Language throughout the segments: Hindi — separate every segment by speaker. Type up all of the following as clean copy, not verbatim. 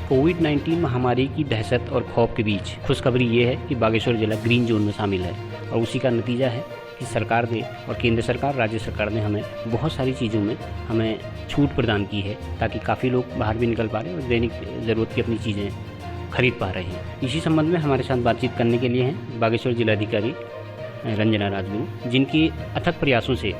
Speaker 1: कोविड-19 महामारी की दहशत और खौफ के बीच खुशखबरी ये है कि बागेश्वर जिला ग्रीन जोन में शामिल है और उसी का नतीजा है कि सरकार ने और केंद्र सरकार, राज्य सरकार ने हमें बहुत सारी चीज़ों में हमें छूट प्रदान की है ताकि काफ़ी लोग बाहर भी निकल पा रहे हैं और दैनिक ज़रूरत की अपनी चीज़ें खरीद पा रहे हैं। इसी संबंध में हमारे साथ बातचीत करने के लिए हैं बागेश्वर जिलाधिकारी रंजना राजगुरु, जिनके अथक प्रयासों से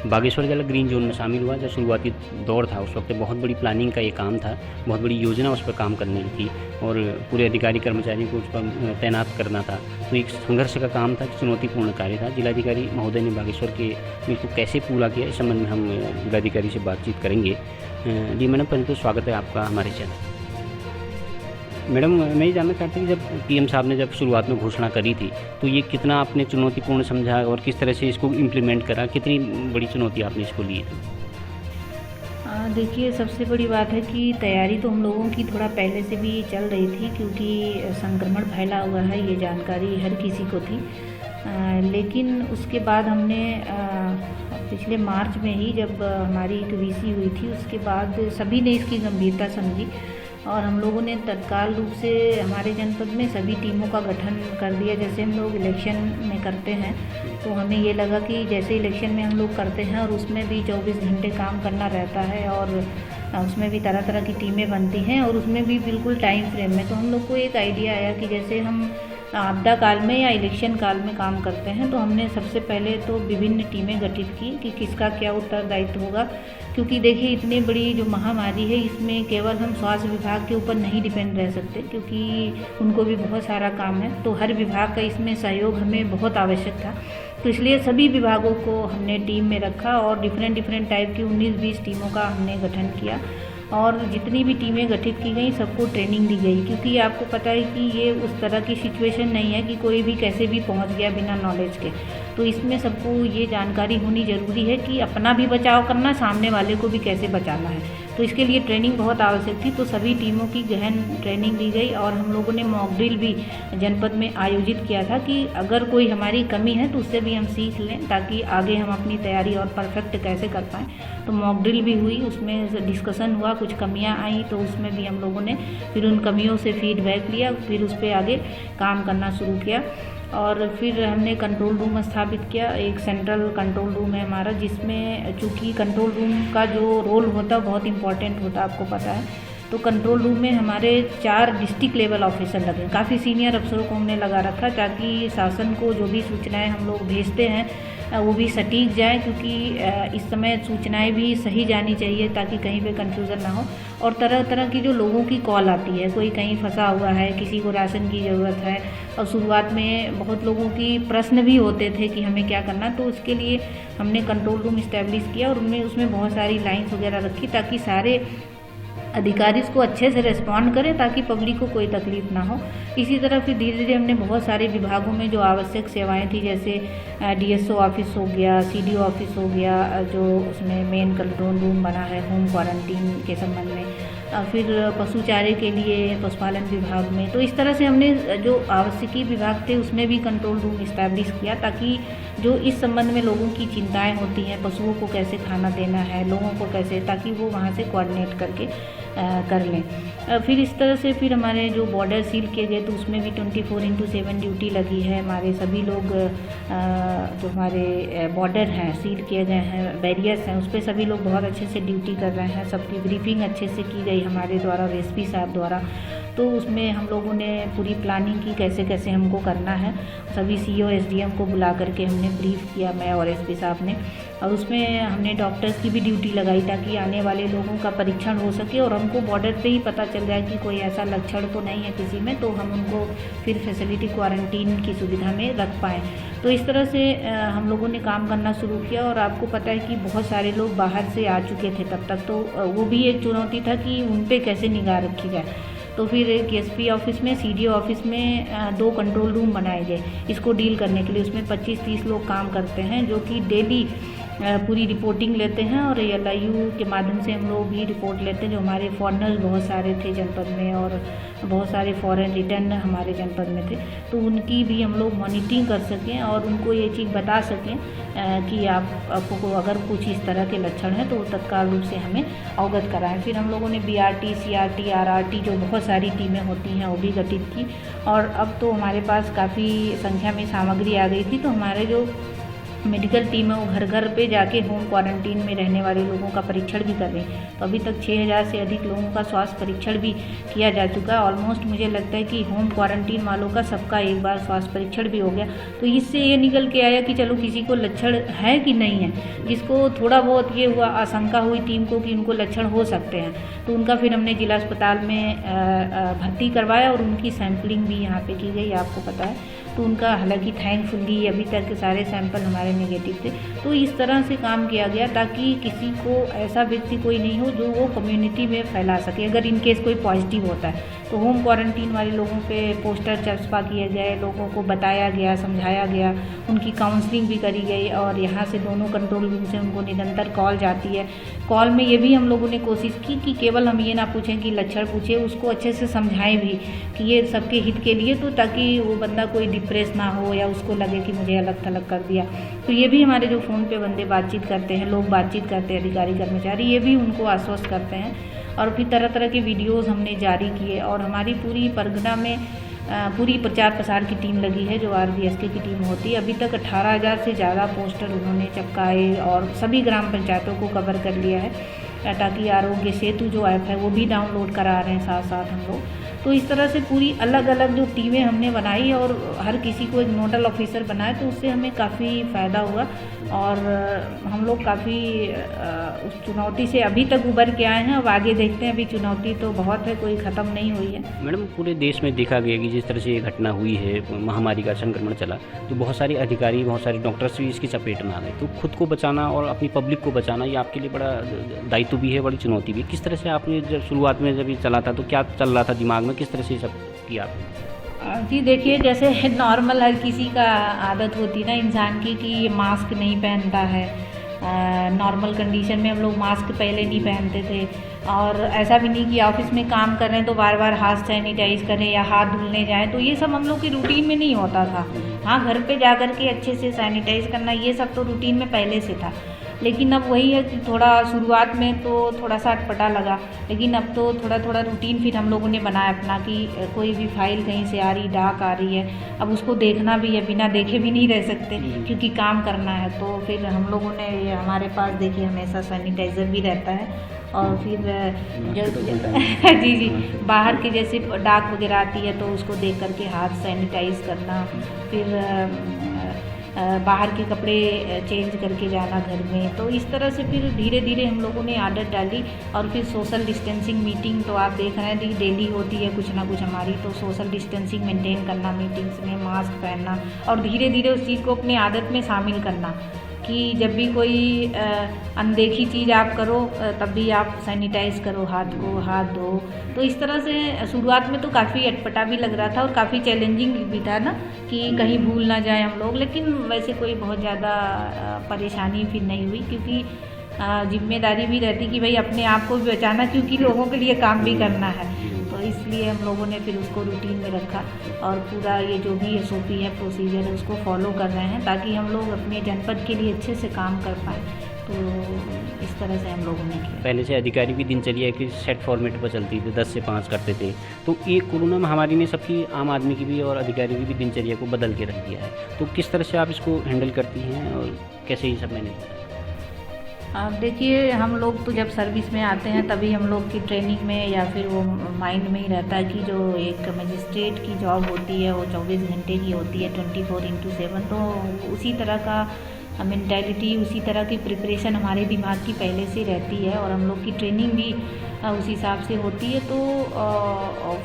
Speaker 1: बागेश्वर जिला ग्रीन जोन में शामिल हुआ। जब शुरुआती दौर था उस वक्त बहुत बड़ी प्लानिंग का ये काम था, बहुत बड़ी योजना उस पर काम करने की थी और पूरे अधिकारी कर्मचारियों को उस पर तैनात करना था। तो एक संघर्ष का काम था, चुनौतीपूर्ण कार्य था। जिलाधिकारी महोदय ने बागेश्वर के इसको कैसे पूरा किया, इस संबंध में हम जिलाधिकारी से बातचीत करेंगे। जी मैडम, परंतु स्वागत है आपका हमारे चैनल। मैडम, मैं ये जानना चाहती हूँ जब पीएम साहब ने जब शुरुआत में घोषणा करी थी तो ये कितना आपने चुनौतीपूर्ण समझा और किस तरह से इसको इम्प्लीमेंट करा, कितनी बड़ी चुनौती आपने इसको ली थी?
Speaker 2: देखिए, सबसे बड़ी बात है कि तैयारी तो हम लोगों की थोड़ा पहले से भी चल रही थी, क्योंकि संक्रमण फैला हुआ है ये जानकारी हर किसी को थी। लेकिन उसके बाद हमने पिछले मार्च में ही जब हमारी एक वीसी हुई थी उसके बाद सभी ने इसकी गंभीरता समझी और हम लोगों ने तत्काल रूप से हमारे जनपद में सभी टीमों का गठन कर दिया। जैसे हम लोग इलेक्शन में करते हैं तो हमें ये लगा कि जैसे इलेक्शन में हम लोग करते हैं और उसमें भी 24 घंटे काम करना रहता है और उसमें भी तरह तरह की टीमें बनती हैं और उसमें भी बिल्कुल टाइम फ्रेम में, तो हम लोग को एक आइडिया आया कि जैसे हम आपदा काल में या इलेक्शन काल में काम करते हैं तो हमने सबसे पहले तो विभिन्न टीमें गठित की कि किसका क्या उत्तरदायित्व होगा। क्योंकि देखिए, इतनी बड़ी जो महामारी है इसमें केवल हम स्वास्थ्य विभाग के ऊपर नहीं डिपेंड रह सकते, क्योंकि उनको भी बहुत सारा काम है। तो हर विभाग का इसमें सहयोग हमें बहुत आवश्यक था। तो इसलिए सभी विभागों को हमने टीम में रखा और डिफरेंट टाइप की 19-20 टीमों का हमने गठन किया और जितनी भी टीमें गठित की गई सबको ट्रेनिंग दी गई, क्योंकि आपको पता है कि ये उस तरह की सिचुएशन नहीं है कि कोई भी कैसे भी पहुंच गया बिना नॉलेज के। तो इसमें सबको ये जानकारी होनी ज़रूरी है कि अपना भी बचाव करना, सामने वाले को भी कैसे बचाना है। तो इसके लिए ट्रेनिंग बहुत आवश्यक थी। तो सभी टीमों की गहन ट्रेनिंग दी गई और हम लोगों ने मॉक ड्रिल भी जनपद में आयोजित किया था कि अगर कोई हमारी कमी है तो उससे भी हम सीख लें ताकि आगे हम अपनी तैयारी और परफेक्ट कैसे कर पाएँ। तो मॉक ड्रिल भी हुई, उसमें डिस्कशन हुआ, कुछ कमियां आई तो उसमें भी हम लोगों ने फिर उन कमियों से फीडबैक लिया, फिर उस पर आगे काम करना शुरू किया। और फिर हमने कंट्रोल रूम स्थापित किया। एक सेंट्रल कंट्रोल रूम है हमारा, जिसमें चूँकि कंट्रोल रूम का जो रोल होता है बहुत इंपॉर्टेंट होता है, आपको पता है। तो कंट्रोल रूम में हमारे 4 डिस्ट्रिक्ट लेवल ऑफिसर लगे, काफ़ी सीनियर अफसरों को हमने लगा रखा ताकि शासन को जो भी सूचनाएं हम लोग भेजते हैं वो भी सटीक जाए, क्योंकि इस समय सूचनाएं भी सही जानी चाहिए ताकि कहीं पे कंफ्यूजन ना हो। और तरह तरह की जो लोगों की कॉल आती है, कोई कहीं फंसा हुआ है, किसी को राशन की ज़रूरत है और शुरुआत में बहुत लोगों की प्रश्न भी होते थे कि हमें क्या करना। तो उसके लिए हमने कंट्रोल रूम इस्टेब्लिश किया और उसमें बहुत सारी लाइन्स वगैरह रखी ताकि सारे अधिकारी इसको अच्छे से रिस्पॉन्ड करें ताकि पब्लिक को कोई तकलीफ ना हो। इसी तरह फिर धीरे धीरे हमने बहुत सारे विभागों में जो आवश्यक सेवाएं थी, जैसे डीएसओ ऑफिस हो गया, सीडीओ ऑफिस हो गया, जो उसमें मेन कंट्रोल रूम बना है होम क्वारंटीन के संबंध में, फिर पशु चारे के लिए पशुपालन विभाग में। तो इस तरह से हमने जो आवश्यकीय विभाग थे उसमें भी कंट्रोल रूम इस्टेब्लिश किया ताकि जो इस संबंध में लोगों की चिंताएं होती हैं, पशुओं को कैसे खाना देना है, लोगों को कैसे, ताकि वो वहाँ से कोऑर्डिनेट करके कर लें। फिर इस तरह से फिर हमारे जो बॉर्डर सील किए गए तो उसमें भी 24/7 ड्यूटी लगी है। हमारे सभी लोग जो हमारे बॉर्डर हैं सील किए गए हैं, बैरियर्स हैं, उस पर सभी लोग बहुत अच्छे से ड्यूटी कर रहे हैं। सबकी ब्रीफिंग अच्छे से की गई हमारे द्वारा, एसपी साहब द्वारा। तो उसमें हम लोगों ने पूरी प्लानिंग की कैसे कैसे हमको करना है। सभी सीओ एसडीएम को बुला करके हमने ब्रीफ किया, मैं और एसपी साहब ने। और उसमें हमने डॉक्टर्स की भी ड्यूटी लगाई ताकि आने वाले लोगों का परीक्षण हो सके और हमको बॉर्डर पे ही पता चल जाए कि कोई ऐसा लक्षण तो नहीं है किसी में, तो हम उनको फिर फैसिलिटी क्वारंटीन की सुविधा में रख पाएँ। तो इस तरह से हम लोगों ने काम करना शुरू किया और आपको पता है कि बहुत सारे लोग बाहर से आ चुके थे तब तक, तो वो भी एक चुनौती था कि उन पर कैसे निगाह रखी जाए। तो फिर एक एसपी ऑफिस में, सीडीओ ऑफिस में 2 कंट्रोल रूम बनाए गए इसको डील करने के लिए। उसमें 25-30 लोग काम करते हैं जो कि डेली पूरी रिपोर्टिंग लेते हैं, और LIU के माध्यम से हम लोग भी रिपोर्ट लेते हैं। जो हमारे फॉरेनर्स बहुत सारे थे जनपद में, और बहुत सारे फॉरेन रिटर्न हमारे जनपद में थे, तो उनकी भी हम लोग मॉनिटरिंग कर सकें और उनको ये चीज़ बता सकें कि आपको अगर कुछ इस तरह के लक्षण हैं तो वो तत्काल रूप से हमें अवगत कराएं। फिर हम लोगों ने BRT, CRT, RRT जो बहुत सारी टीमें होती हैं वो भी गठित की, और अब तो हमारे पास काफ़ी संख्या में सामग्री आ गई थी, तो हमारे जो मेडिकल टीम है वो घर घर पे जाके होम क्वारंटीन में रहने वाले लोगों का परीक्षण भी कर रही है। तो अभी तक 6000 से अधिक लोगों का स्वास्थ्य परीक्षण भी किया जा चुका है। ऑलमोस्ट मुझे लगता है कि होम क्वारंटीन वालों का सबका एक बार स्वास्थ्य परीक्षण भी हो गया। तो इससे ये निकल के आया कि चलो किसी को लक्षण है कि नहीं है, जिसको थोड़ा बहुत ये हुआ आशंका हुई टीम को कि उनको लक्षण हो सकते हैं, तो उनका फिर हमने जिला अस्पताल में भर्ती करवाया और उनकी सैंपलिंग भी यहाँ पे की गई, आपको पता है। तो उनका हालांकि थैंकफुली अभी तक के सारे सैंपल हमारे नेगेटिव थे। तो इस तरह से काम किया गया ताकि किसी को ऐसा व्यक्ति कोई नहीं हो जो वो कम्युनिटी में फैला सके। अगर इनकेस कोई पॉजिटिव होता है तो होम क्वारंटीन वाले लोगों पे पोस्टर चस्पा किए गए, लोगों को बताया गया, समझाया गया, उनकी काउंसलिंग भी करी गई, और यहाँ से दोनों कंट्रोल रूम से उनको निरंतर कॉल जाती है। कॉल में ये भी हम लोगों ने कोशिश की कि केवल हम ये ना पूछें कि लक्षण पूछे, उसको अच्छे से समझाएं भी कि ये सबके हित के लिए, तो ताकि वो बंदा कोई डिप्रेस ना हो या उसको लगे कि मुझे अलग थलग कर दिया। तो ये भी हमारे जो फ़ोन पे बंदे बातचीत करते हैं, लोग बातचीत करते हैं, अधिकारी कर्मचारी, ये भी उनको आश्वस्त करते हैं। और फिर तरह तरह के वीडियोज़ हमने जारी किए, और हमारी पूरी परगना में पूरी प्रचार प्रसार की टीम लगी है जो RBSK की टीम होती है। अभी तक 18,000 से ज़्यादा पोस्टर उन्होंने चिपकाए और सभी ग्राम पंचायतों को कवर कर लिया है, ताकि आरोग्य सेतु जो ऐप है वो भी डाउनलोड करा रहे हैं साथ साथ हम लोग। तो इस तरह से पूरी अलग अलग जो टीमें हमने बनाई और हर किसी को एक नोडल ऑफिसर बनाए, तो उससे हमें काफ़ी फ़ायदा हुआ, और हम लोग काफ़ी उस चुनौती से अभी तक उबर के आए हैं। अब आगे देखते हैं, अभी चुनौती तो बहुत है, कोई ख़त्म नहीं हुई है।
Speaker 1: मैडम, पूरे देश में देखा गया कि जिस तरह से ये घटना हुई है, महामारी का संक्रमण चला, तो बहुत सारे अधिकारी, बहुत सारे डॉक्टर्स भी इसकी चपेट में आ गए। तो खुद को बचाना और अपनी पब्लिक को बचाना ये आपके लिए बड़ा दायित्व भी है, बड़ी चुनौती भी। किस तरह से आपने जब शुरुआत में जब ये चला था तो क्या चल रहा था दिमाग में, किस तरह से सब किया आपने?
Speaker 2: जी देखिए, जैसे नॉर्मल हर किसी का आदत होती ना इंसान की कि ये मास्क नहीं पहनता है। नॉर्मल कंडीशन में हम लोग मास्क पहले नहीं पहनते थे, और ऐसा भी नहीं कि ऑफिस में काम कर रहे हैं तो बार बार हाथ सैनिटाइज करें या हाथ धुलने जाएं, तो ये सब हम लोग की रूटीन में नहीं होता था। हाँ, घर पे जा कर के अच्छे से सैनिटाइज करना, ये सब तो रूटीन में पहले से था। लेकिन अब वही है कि थोड़ा शुरुआत में तो थोड़ा सा अटपटा लगा, लेकिन अब तो थोड़ा थोड़ा रूटीन फिर हम लोगों ने बनाया अपना कि कोई भी फाइल कहीं से आ रही, डाक आ रही है, अब उसको देखना भी है, बिना देखे भी नहीं रह सकते क्योंकि काम करना है। तो फिर हम लोगों ने, हमारे पास देखिए हमेशा सैनिटाइज़र भी रहता है, और फिर जी बाहर के जैसे डाक वगैरह आती है तो उसको देख करके हाथ सैनिटाइज करना, फिर बाहर के कपड़े चेंज करके जाना घर में। तो इस तरह से फिर धीरे धीरे हम लोगों ने आदत डाली, और फिर सोशल डिस्टेंसिंग मीटिंग तो आप देख रहे हैं कि डेली होती है कुछ ना कुछ हमारी, तो सोशल डिस्टेंसिंग मेंटेन करना, मीटिंग्स में मास्क पहनना, और धीरे धीरे उस चीज़ को अपनी आदत में शामिल करना कि जब भी कोई अनदेखी चीज़ आप करो तब भी आप सैनिटाइज़ करो हाथ को, हाथ धो। तो इस तरह से शुरुआत में तो काफ़ी अटपटा भी लग रहा था और काफ़ी चैलेंजिंग भी था ना कि कहीं भूल ना जाए हम लोग, लेकिन वैसे कोई बहुत ज़्यादा परेशानी फिर नहीं हुई, क्योंकि जिम्मेदारी भी रहती कि भाई अपने आप को भी बचाना, क्योंकि लोगों के लिए काम भी करना है। तो इसलिए हम लोगों ने फिर उसको रूटीन में रखा, और पूरा ये जो भी SOP है, प्रोसीजर है, उसको फॉलो कर रहे हैं ताकि हम लोग अपने जनपद के लिए अच्छे से काम कर पाएँ। तो इस तरह से हम लोगों ने किया।
Speaker 1: पहले से अधिकारी की दिनचर्या की सेट फॉर्मेट पर चलती थी, 10 से 5 करते थे, तो ये कोरोना महामारी ने सबकी, आम आदमी की भी और अधिकारी की भी दिनचर्या को बदल के रख दिया है। तो किस तरह से आप इसको हैंडल करती हैं और कैसे ये सब मैनेज?
Speaker 2: अब देखिए, हम लोग तो जब सर्विस में आते हैं तभी हम लोग की ट्रेनिंग में या फिर वो माइंड में ही रहता है कि जो एक मजिस्ट्रेट की जॉब होती है वो 24 घंटे की होती है, 24/7। तो उसी तरह का मेंटालिटी, उसी तरह की प्रिपरेशन हमारे दिमाग की पहले से रहती है, और हम लोग की ट्रेनिंग भी उस हिसाब से होती है। तो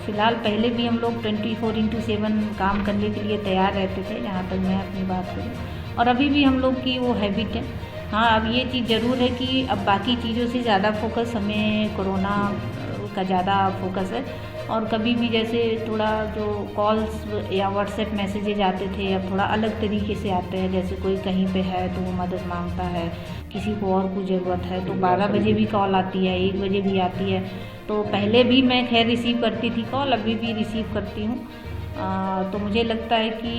Speaker 2: फ़िलहाल पहले भी हम लोग 24/7 काम करने के लिए तैयार रहते थे, जहाँ तक मैं अपनी बात करूँ, और अभी भी हम लोग की वो हैबिट है। हाँ, अब ये चीज़ ज़रूर है कि अब बाकी चीज़ों से ज़्यादा फोकस हमें कोरोना का ज़्यादा फोकस है, और कभी भी जैसे थोड़ा जो कॉल्स या व्हाट्सएप मैसेजेज आते थे अब थोड़ा अलग तरीके से आते हैं। जैसे कोई कहीं पे है तो वो मदद मांगता है, किसी को और कुछ ज़रूरत है तो 12 बजे भी कॉल आती है, 1 बजे भी आती है। तो पहले भी मैं खैर रिसीव करती थी कॉल, अभी भी रिसीव करती हूँ। तो मुझे लगता है कि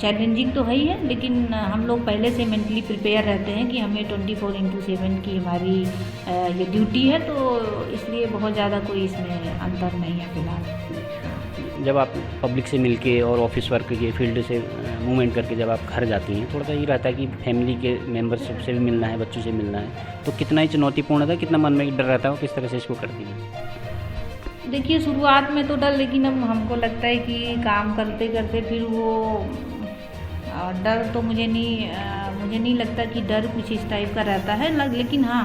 Speaker 2: चैलेंजिंग तो है ही है, लेकिन हम लोग पहले से मेंटली प्रिपेयर रहते हैं कि हमें 24/7 की हमारी ये ड्यूटी है, तो इसलिए बहुत ज़्यादा कोई इसमें अंतर नहीं है फ़िलहाल।
Speaker 1: जब आप पब्लिक से मिलके और ऑफिस वर्क के फील्ड से मूवमेंट करके जब आप घर जाती हैं, थोड़ा सा ये रहता है कि फैमिली के मेंबर्स से भी मिलना है, बच्चों से मिलना है, तो कितना ही चुनौतीपूर्ण था, कितना मन में डर रहता है, किस तरह से इसको करती हैं?
Speaker 2: देखिए शुरुआत में तो डर, लेकिन अब हमको लगता है कि काम करते करते फिर वो डर तो मुझे नहीं लगता कि डर कुछ इस टाइप का रहता है। लेकिन हाँ,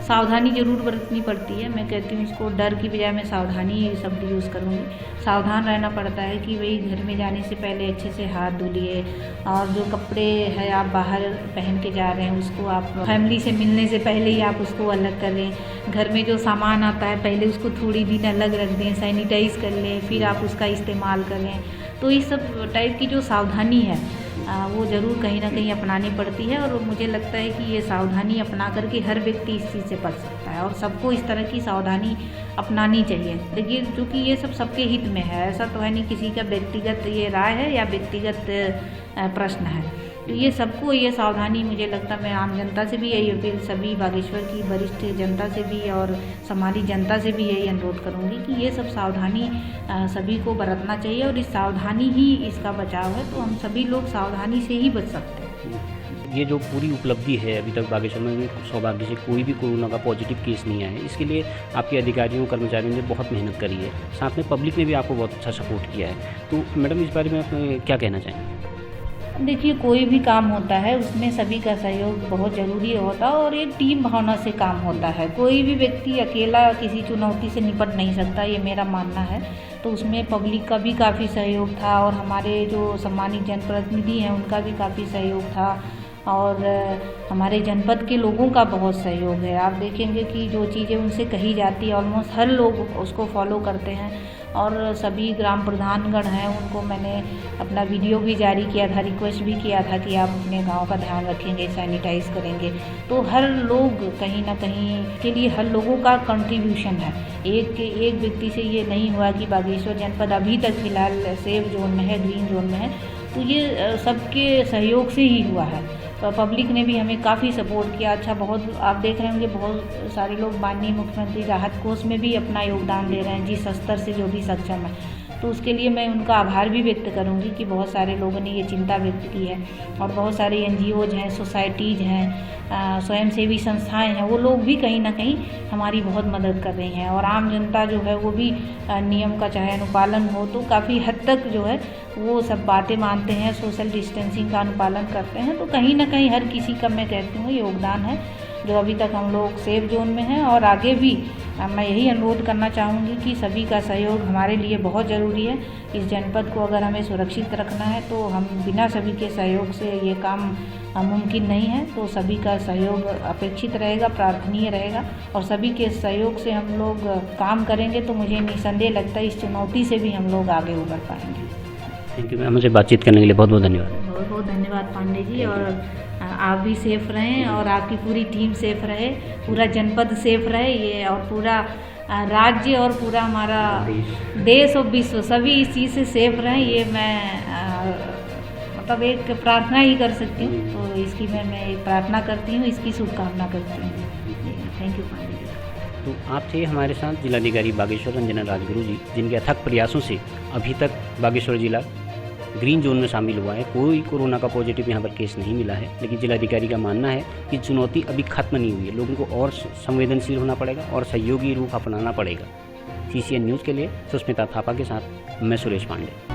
Speaker 2: सावधानी ज़रूर बरतनी पड़ती है। मैं कहती हूँ इसको डर की बजाय मैं सावधानी शब्द यूज़ करूँगी। सावधान रहना पड़ता है कि भाई घर में जाने से पहले अच्छे से हाथ धुलिए, और जो कपड़े हैं आप बाहर पहन के जा रहे हैं उसको आप फैमिली से मिलने से पहले ही आप उसको अलग कर लें। घर में जो सामान आता है पहले उसको थोड़ी दिन अलग रख दें, सैनिटाइज़ कर लें, फिर आप उसका इस्तेमाल करें। तो इस सब टाइप की जो सावधानी है वो ज़रूर कहीं ना कहीं अपनानी पड़ती है, और मुझे लगता है कि ये सावधानी अपना करके हर व्यक्ति इस चीज़ से बच सकता है, और सबको इस तरह की सावधानी अपनानी चाहिए। देखिए क्योंकि ये सब सबके हित में है, ऐसा तो है नहीं किसी का व्यक्तिगत ये राय है या व्यक्तिगत प्रश्न है। तो ये सबको ये सावधानी, मुझे लगता है मैं आम जनता से भी यही अपील, सभी बागेश्वर की वरिष्ठ जनता से भी और समारी जनता से भी यही अनुरोध करूँगी कि ये सब सावधानी सभी को बरतना चाहिए, और इस सावधानी ही इसका बचाव है। तो हम सभी लोग सावधानी से ही बच सकते हैं।
Speaker 1: ये जो पूरी उपलब्धि है अभी तक बागेश्वर में सौभाग्य से कोई भी कोरोना का पॉजिटिव केस नहीं आया है, इसके लिए आपके अधिकारियों कर्मचारियों ने बहुत मेहनत करी है, साथ में पब्लिक ने भी आपको बहुत अच्छा सपोर्ट किया है। तो मैडम इस बारे में आप क्या कहना चाहेंगे?
Speaker 2: देखिए कोई भी काम होता है उसमें सभी का सहयोग बहुत ज़रूरी होता है, और एक टीम भावना से काम होता है। कोई भी व्यक्ति अकेला किसी चुनौती से निपट नहीं सकता, ये मेरा मानना है। तो उसमें पब्लिक का भी काफ़ी सहयोग था, और हमारे जो सम्मानित जनप्रतिनिधि हैं उनका भी काफ़ी सहयोग था, और हमारे जनपद के लोगों का बहुत सहयोग है। आप देखेंगे कि जो चीज़ें उनसे कही जाती है ऑलमोस्ट हर लोग उसको फॉलो करते हैं, और सभी ग्राम प्रधानगण हैं उनको मैंने अपना वीडियो भी जारी किया था, रिक्वेस्ट भी किया था कि आप अपने गांव का ध्यान रखेंगे, सैनिटाइज़ करेंगे। तो हर लोग कहीं ना कहीं के लिए हर लोगों का कंट्रीब्यूशन है। एक व्यक्ति से ये नहीं हुआ कि बागेश्वर जनपद अभी तक फ़िलहाल सेफ जोन में है, ग्रीन जोन में है, तो ये सबके सहयोग से ही हुआ है। तो पब्लिक ने भी हमें काफ़ी सपोर्ट किया। अच्छा, बहुत आप देख रहे होंगे बहुत सारे लोग माननीय मुख्यमंत्री राहत कोष में भी अपना योगदान दे रहे हैं जिस स्तर से जो भी सक्षम है। तो उसके लिए मैं उनका आभार भी व्यक्त करूंगी कि बहुत सारे लोगों ने ये चिंता व्यक्त की है, और बहुत सारे NGOज हैं, सोसाइटीज़ हैं, स्वयंसेवी संस्थाएं हैं, वो लोग भी कहीं ना कहीं हमारी बहुत मदद कर रही हैं। और आम जनता जो है वो भी नियम का चाहे अनुपालन हो तो काफ़ी हद तक जो है वो सब बातें मानते हैं, सोशल डिस्टेंसिंग का अनुपालन करते हैं। तो कहीं ना कहीं हर किसी का मैं कहती हूँ योगदान है, जो अभी तक हम लोग सेफ जोन में हैं, और आगे भी मैं यही अनुरोध करना चाहूँगी कि सभी का सहयोग हमारे लिए बहुत ज़रूरी है। इस जनपद को अगर हमें सुरक्षित रखना है तो हम बिना सभी के सहयोग से ये काम मुमकिन नहीं है। तो सभी का सहयोग अपेक्षित रहेगा, प्रार्थनीय रहेगा, और सभी के सहयोग से हम लोग काम करेंगे तो मुझे निसंदेह लगता है इस चुनौती से भी हम लोग आगे उबर पाएंगे।
Speaker 1: थैंक यू मैम, मुझे बातचीत करने के लिए बहुत बहुत धन्यवाद।
Speaker 2: बहुत बहुत धन्यवाद पांडे जी, और आप भी सेफ रहें और आपकी पूरी टीम सेफ रहे, पूरा जनपद सेफ रहे, ये और पूरा राज्य और पूरा हमारा देश और विश्व सभी इस चीज़ से सेफ रहें, ये मैं मतलब एक प्रार्थना ही कर सकती हूँ। तो इसकी मैं एक प्रार्थना करती हूँ, इसकी शुभकामना करती हूँ। Thank you Pandey ji.
Speaker 1: तो आप थे हमारे साथ जिलाधिकारी बागेश्वर रंजना राजगुरु जी, जिनके अथक प्रयासों से अभी तक बागेश्वर जिला ग्रीन जोन में शामिल हुआ है। कोई कोरोना का पॉजिटिव यहाँ पर केस नहीं मिला है, लेकिन जिलाधिकारी का मानना है कि चुनौती अभी खत्म नहीं हुई है, लोगों को और संवेदनशील होना पड़ेगा और सहयोगी रूप अपनाना पड़ेगा। CCN न्यूज़ के लिए सुष्मिता थापा के साथ मैं सुरेश पांडे।